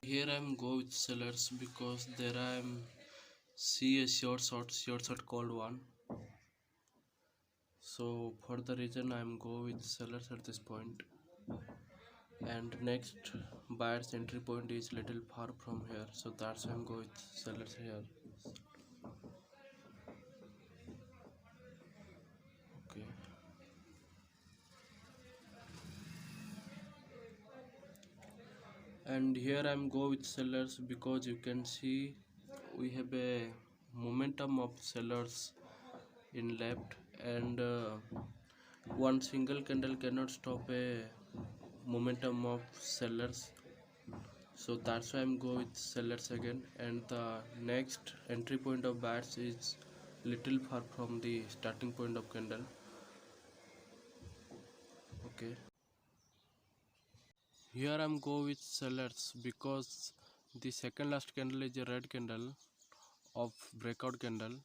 Here I'm go with sellers because there I'm see a short shot called one. So for the reason I'm go with sellers at this point. And next buyer's entry point is little far from here, so that's why I'm go with sellers here. Okay. And here I'm go with sellers because you can see we have a momentum of sellers in left, and one single candle cannot stop a momentum of sellers, so that's why I'm go with sellers again. And the next entry point of buyers is little far from the starting point of candle. Okay, here I'm go with sellers because the second last candle is a red candle of breakout candle,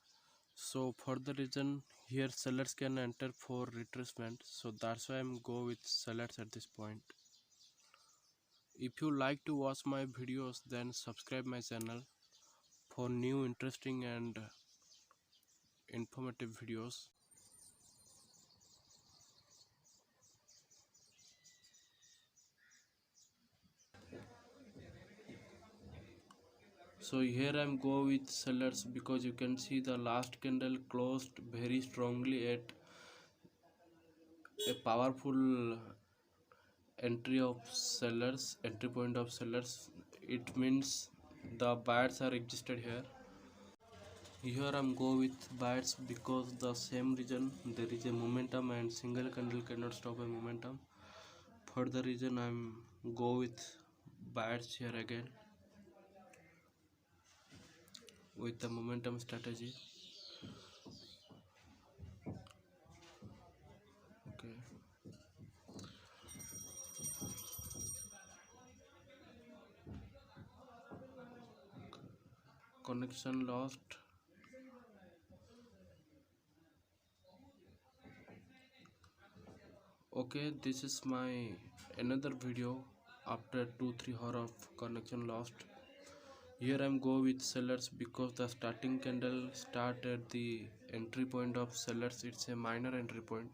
so for the reason here sellers can enter for retracement, so that's why I'm go with sellers at this point. If you like to watch my videos, then subscribe my channel for new interesting and informative videos. So here I'm go with sellers because you can see the last candle closed very strongly at a powerful entry point of sellers. It means the buyers are existed here. Here I'm go with buyers because the same reason there is a momentum and single candle cannot stop a momentum. For the reason I'm go with buyers here again with the momentum strategy. Okay. Connection lost. Okay, this is my another video after 2-3 hours of connection lost. Here I'm go with sellers because the starting candle start at the entry point of sellers. It's a minor entry point,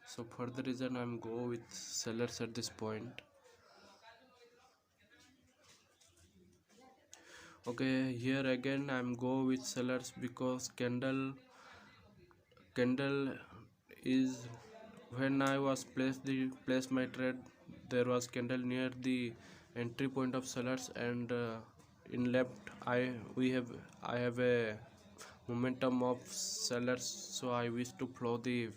so for the reason I'm go with sellers at this point. Okay, here again I'm go with sellers because candle is when I was place my trade, there was candle near the entry point of sellers, and in left I have a momentum of sellers, so I wish to flow the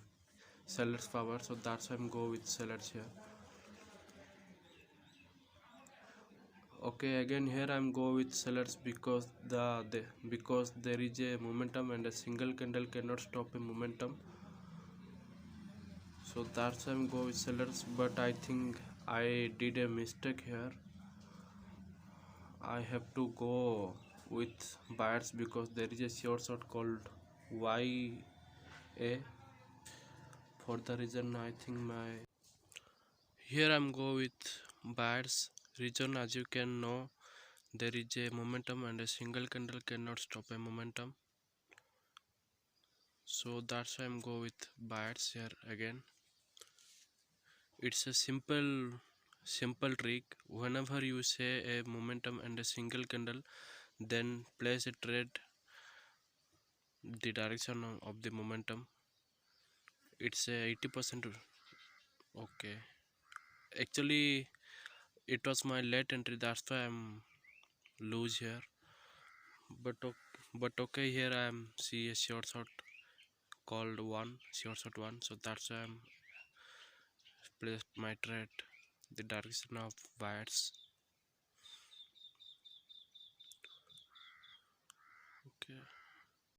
sellers power, so that's why I'm go with sellers here. Okay, again here I'm go with sellers because because there is a momentum and a single candle cannot stop a momentum, so that's why I'm go with sellers. But I think I did a mistake here. I have to go with buyers because there is a short called YA. For the reason I think my here I'm go with buyers reason, as you can know, there is a momentum and a single candle cannot stop a momentum, so that's why I'm go with buyers here again. It's a simple trick. Whenever you say a momentum and a single candle, then place a trade the direction of the momentum. It's a 80%. Okay, actually it was my late entry, that's why I'm lose here. But okay, here I am see a short called short one, so that's why I'm placed my trade the direction of buyers.